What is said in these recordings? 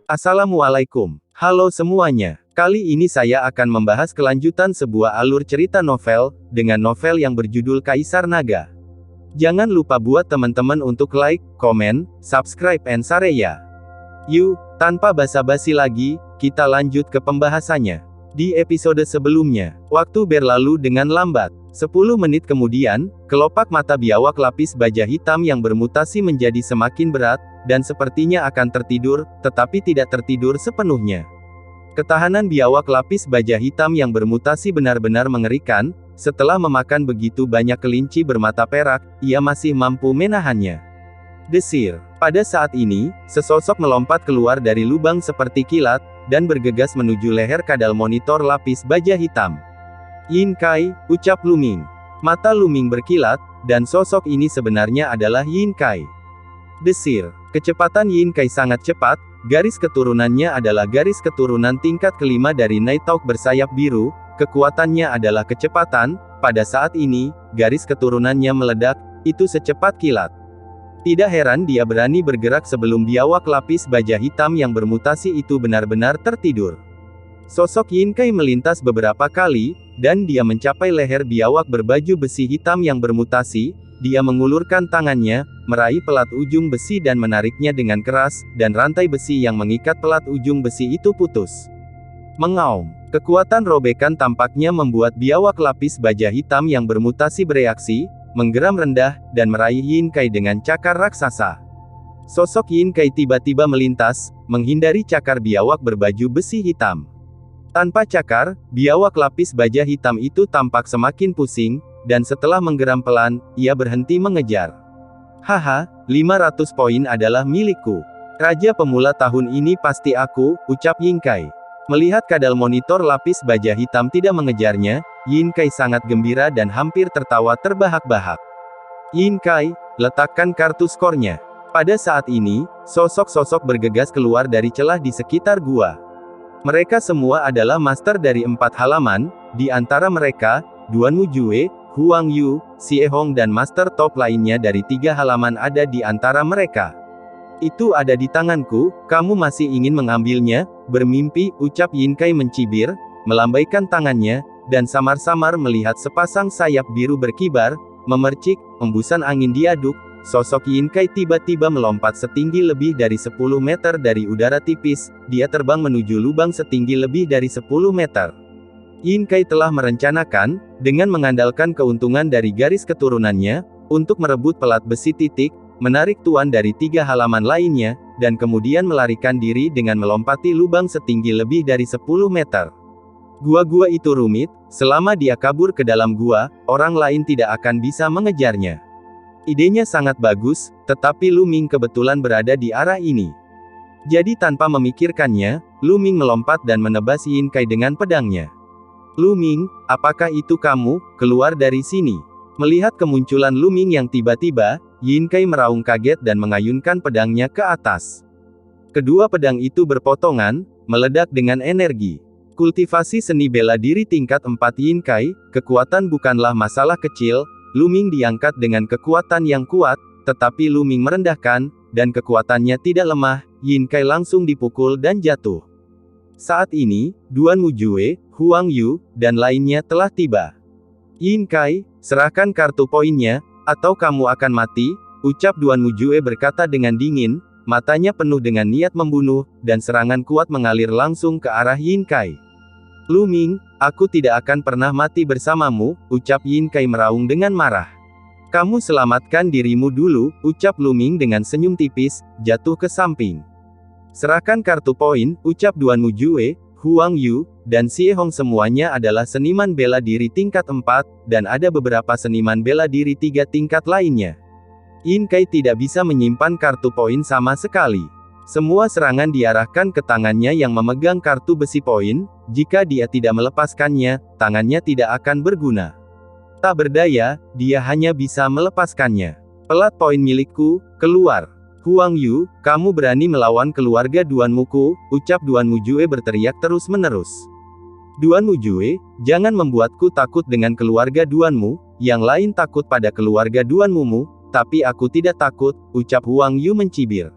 Assalamualaikum. Halo semuanya. Kali ini saya akan membahas kelanjutan sebuah alur cerita novel, dengan novel yang berjudul Kaisar Naga. Jangan lupa buat teman-teman untuk like, komen, subscribe and share ya. Yuk, tanpa basa-basi lagi, kita lanjut ke pembahasannya. Di episode sebelumnya, waktu berlalu dengan lambat. 10 menit kemudian, kelopak mata biawak lapis baja hitam yang bermutasi menjadi semakin berat, dan sepertinya akan tertidur, tetapi tidak tertidur sepenuhnya. Ketahanan biawak lapis baja hitam yang bermutasi benar-benar mengerikan. Setelah memakan begitu banyak kelinci bermata perak, ia masih mampu menahannya. Desir. Pada saat ini, sesosok melompat keluar dari lubang seperti kilat, dan bergegas menuju leher kadal monitor lapis baja hitam. Yin Kai, ucap Lu Ming. Mata Lu Ming berkilat, dan sosok ini sebenarnya adalah Yin Kai. Desir. Kecepatan Yin Kai sangat cepat, garis keturunannya adalah garis keturunan tingkat kelima dari Night Hawk bersayap biru, kekuatannya adalah kecepatan. Pada saat ini, garis keturunannya meledak, itu secepat kilat. Tidak heran dia berani bergerak sebelum biawak lapis baja hitam yang bermutasi itu benar-benar tertidur. Sosok Yin Kai melintas beberapa kali, dan dia mencapai leher biawak berbaju besi hitam yang bermutasi. Dia mengulurkan tangannya, meraih pelat ujung besi dan menariknya dengan keras, dan rantai besi yang mengikat pelat ujung besi itu putus. Mengaum. Kekuatan robekan tampaknya membuat biawak lapis baja hitam yang bermutasi bereaksi, menggeram rendah, dan meraih Yin Kai dengan cakar raksasa. Sosok Yin Kai tiba-tiba melintas, menghindari cakar biawak berbaju besi hitam. Tanpa cakar, biawak lapis baja hitam itu tampak semakin pusing, dan setelah menggeram pelan, ia berhenti mengejar. Haha, 500 poin adalah milikku. Raja pemula tahun ini pasti aku, ucap Yin Kai. Melihat kadal monitor lapis baja hitam tidak mengejarnya, Yin Kai sangat gembira dan hampir tertawa terbahak-bahak. Yin Kai, letakkan kartu skornya. Pada saat ini, sosok-sosok bergegas keluar dari celah di sekitar gua. Mereka semua adalah master dari 4 halaman, di antara mereka, Duan Mujue, Huang Yu, Xie Hong dan master top lainnya dari 3 halaman ada di antara mereka. Itu ada di tanganku, kamu masih ingin mengambilnya? Bermimpi, ucap Yin Kai mencibir, melambaikan tangannya, dan samar-samar melihat sepasang sayap biru berkibar, memercik, embusan angin diaduk. Sosok Yin Kai tiba-tiba melompat setinggi lebih dari 10 meter dari udara tipis, dia terbang menuju lubang setinggi lebih dari 10 meter. Yin Kai telah merencanakan, dengan mengandalkan keuntungan dari garis keturunannya, untuk merebut pelat besi titik, menarik tuan dari 3 halaman lainnya, dan kemudian melarikan diri dengan melompati lubang setinggi lebih dari 10 meter. Gua-gua itu rumit, selama dia kabur ke dalam gua, orang lain tidak akan bisa mengejarnya. Idenya sangat bagus, tetapi Lu Ming kebetulan berada di arah ini. Jadi tanpa memikirkannya, Lu Ming melompat dan menebas Yin Kai dengan pedangnya. Lu Ming, apakah itu kamu? Keluar dari sini. Melihat kemunculan Lu Ming yang tiba-tiba, Yin Kai meraung kaget dan mengayunkan pedangnya ke atas. Kedua pedang itu berpotongan, meledak dengan energi. Kultivasi seni bela diri tingkat 4 Yin Kai, kekuatan bukanlah masalah kecil. Lu Ming diangkat dengan kekuatan yang kuat, tetapi Lu Ming merendahkan, dan kekuatannya tidak lemah. Yin Kai langsung dipukul dan jatuh. Saat ini, Duan Mujue, Huang Yu, dan lainnya telah tiba. Yin Kai, serahkan kartu poinnya, atau kamu akan mati, ucap Duan Mujue berkata dengan dingin, matanya penuh dengan niat membunuh, dan serangan kuat mengalir langsung ke arah Yin Kai. Lu Ming, aku tidak akan pernah mati bersamamu, ucap Yin Kai meraung dengan marah. Kamu selamatkan dirimu dulu, ucap Lu Ming dengan senyum tipis, jatuh ke samping. Serahkan kartu poin, ucap Duan Mujue, Huang Yu, dan Xie Hong semuanya adalah seniman bela diri tingkat 4, dan ada beberapa seniman bela diri 3 tingkat lainnya. Yin Kai tidak bisa menyimpan kartu poin sama sekali. Semua serangan diarahkan ke tangannya yang memegang kartu besi poin, jika dia tidak melepaskannya, tangannya tidak akan berguna. Tak berdaya, dia hanya bisa melepaskannya. Pelat poin milikku, keluar. Huang Yu, kamu berani melawan keluarga Duanmuku, ucap Duan Mujue berteriak terus-menerus. Duan Mujue, jangan membuatku takut dengan keluarga Duanmu, yang lain takut pada keluarga Duanmumu, tapi aku tidak takut, ucap Huang Yu mencibir.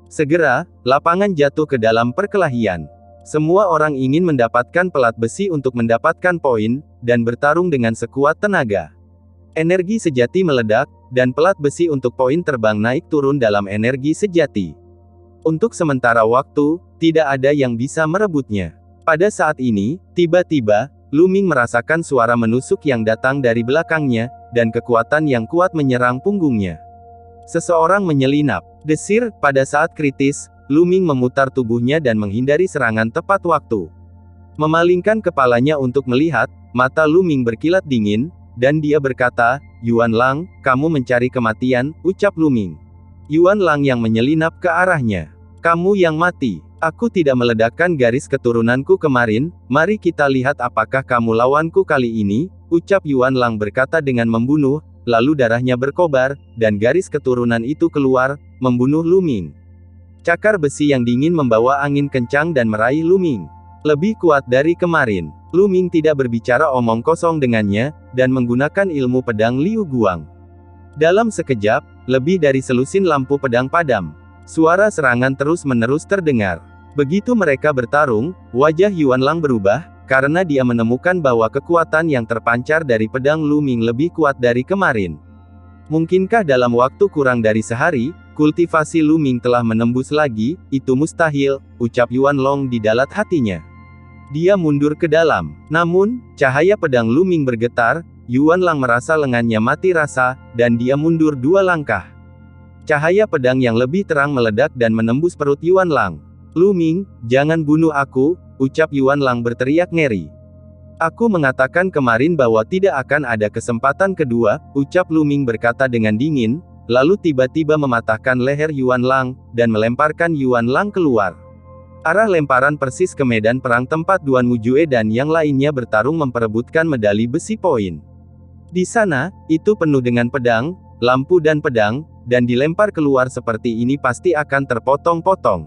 Segera, lapangan jatuh ke dalam perkelahian. Semua orang ingin mendapatkan pelat besi untuk mendapatkan poin, dan bertarung dengan sekuat tenaga. Energi sejati meledak, dan pelat besi untuk poin terbang naik turun dalam energi sejati. Untuk sementara waktu, tidak ada yang bisa merebutnya. Pada saat ini, tiba-tiba, Lu Ming merasakan suara menusuk yang datang dari belakangnya, dan kekuatan yang kuat menyerang punggungnya. Seseorang menyelinap. Desir, pada saat kritis, Lu Ming memutar tubuhnya dan menghindari serangan tepat waktu. Memalingkan kepalanya untuk melihat, mata Lu Ming berkilat dingin, dan dia berkata, "Yuan Lang, kamu mencari kematian," ucap Lu Ming. Yuan Lang yang menyelinap ke arahnya. "Kamu yang mati. Aku tidak meledakkan garis keturunanku kemarin, mari kita lihat apakah kamu lawanku kali ini," ucap Yuan Lang berkata dengan membunuh, lalu darahnya berkobar, dan garis keturunan itu keluar, membunuh Lu Ming. Cakar besi yang dingin membawa angin kencang dan meraih Lu Ming. Lebih kuat dari kemarin. Lu Ming tidak berbicara omong kosong dengannya, dan menggunakan ilmu pedang Liu Guang. Dalam sekejap, lebih dari selusin lampu pedang padam. Suara serangan terus-menerus terdengar. Begitu mereka bertarung, wajah Yuan Lang berubah, karena dia menemukan bahwa kekuatan yang terpancar dari pedang Lu Ming lebih kuat dari kemarin. Mungkinkah dalam waktu kurang dari sehari, kultivasi Lu Ming telah menembus lagi? Itu mustahil, ucap Yuan Long di dalam hatinya. Dia mundur ke dalam. Namun, cahaya pedang Lu Ming bergetar, Yuan Lang merasa lengannya mati rasa, dan dia mundur 2 langkah. Cahaya pedang yang lebih terang meledak dan menembus perut Yuan Lang. "Lu Ming, jangan bunuh aku," ucap Yuan Lang berteriak ngeri. "Aku mengatakan kemarin bahwa tidak akan ada kesempatan kedua," ucap Lu Ming berkata dengan dingin, lalu tiba-tiba mematahkan leher Yuan Lang, dan melemparkan Yuan Lang keluar. Arah lemparan persis ke medan perang tempat Duan Mujue dan yang lainnya bertarung memperebutkan medali besi poin. Di sana, itu penuh dengan pedang, lampu dan pedang, dan dilempar keluar seperti ini pasti akan terpotong-potong.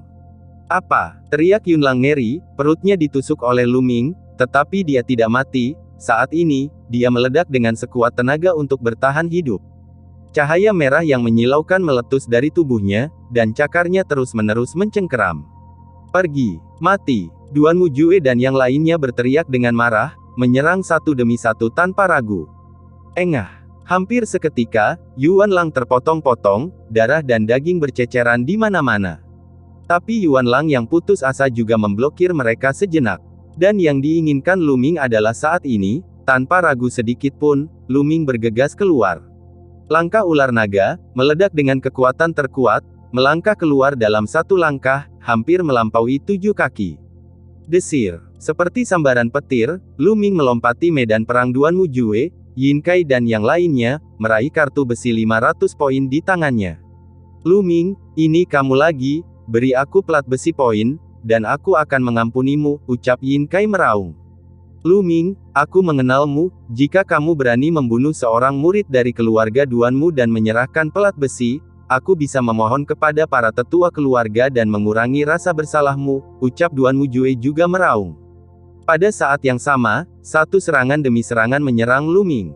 "Apa?" teriak Yun Lang ngeri, perutnya ditusuk oleh Lu Ming, tetapi dia tidak mati. Saat ini, dia meledak dengan sekuat tenaga untuk bertahan hidup. Cahaya merah yang menyilaukan meletus dari tubuhnya, dan cakarnya terus-menerus mencengkeram. "Pergi! Mati!" Duan Mujue dan yang lainnya berteriak dengan marah, menyerang satu demi satu tanpa ragu. Engah! Hampir seketika, Yuan Lang terpotong-potong, darah dan daging berceceran di mana-mana. Tapi Yuan Lang yang putus asa juga memblokir mereka sejenak. Dan yang diinginkan Lu Ming adalah saat ini, tanpa ragu sedikit pun, Lu Ming bergegas keluar. Langkah ular naga, meledak dengan kekuatan terkuat, melangkah keluar dalam satu langkah, hampir melampaui 7 kaki. Desir. Seperti sambaran petir, Lu Ming melompati medan perang Duan Mujue, Yin Kai dan yang lainnya, meraih kartu besi 500 poin di tangannya. "Lu Ming, ini kamu lagi, beri aku plat besi poin, dan aku akan mengampunimu," ucap Yin Kai meraung. "Lu Ming, aku mengenalmu, jika kamu berani membunuh seorang murid dari keluarga Duanmu dan menyerahkan pelat besi, aku bisa memohon kepada para tetua keluarga dan mengurangi rasa bersalahmu," ucap Duan Mujue juga meraung. Pada saat yang sama, satu serangan demi serangan menyerang Lu Ming.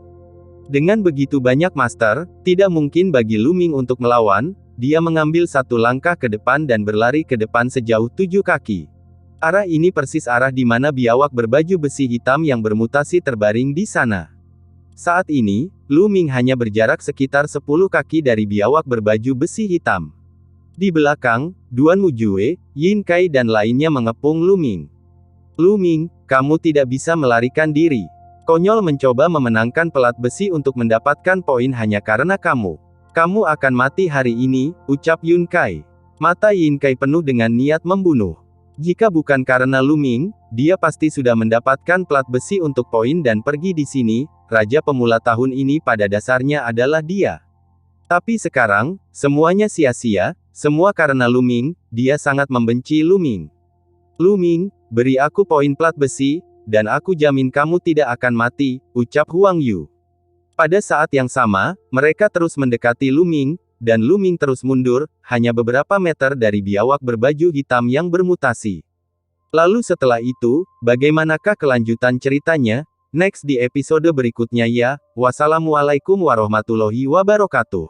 Dengan begitu banyak master, tidak mungkin bagi Lu Ming untuk melawan. Dia mengambil satu langkah ke depan dan berlari ke depan sejauh 7 kaki. Arah ini persis arah di mana biawak berbaju besi hitam yang bermutasi terbaring di sana. Saat ini, Lu Ming hanya berjarak sekitar 10 kaki dari biawak berbaju besi hitam. Di belakang, Duan Mujue, Yin Kai dan lainnya mengepung Lu Ming. "Lu Ming, kamu tidak bisa melarikan diri. Konyol mencoba memenangkan pelat besi untuk mendapatkan poin hanya karena kamu. Kamu akan mati hari ini," ucap Yun Kai. Mata Yin Kai penuh dengan niat membunuh. Jika bukan karena Lu Ming, dia pasti sudah mendapatkan plat besi untuk poin dan pergi di sini. Raja pemula tahun ini pada dasarnya adalah dia. Tapi sekarang, semuanya sia-sia, semua karena Lu Ming. Dia sangat membenci Lu Ming. "Lu Ming, beri aku poin plat besi, dan aku jamin kamu tidak akan mati," ucap Huang Yu. Pada saat yang sama, mereka terus mendekati Lu Ming, dan Lu Ming terus mundur, hanya beberapa meter dari biawak berbaju hitam yang bermutasi. Lalu setelah itu, bagaimanakah kelanjutan ceritanya? Next di episode berikutnya ya. Wassalamualaikum warahmatullahi wabarakatuh.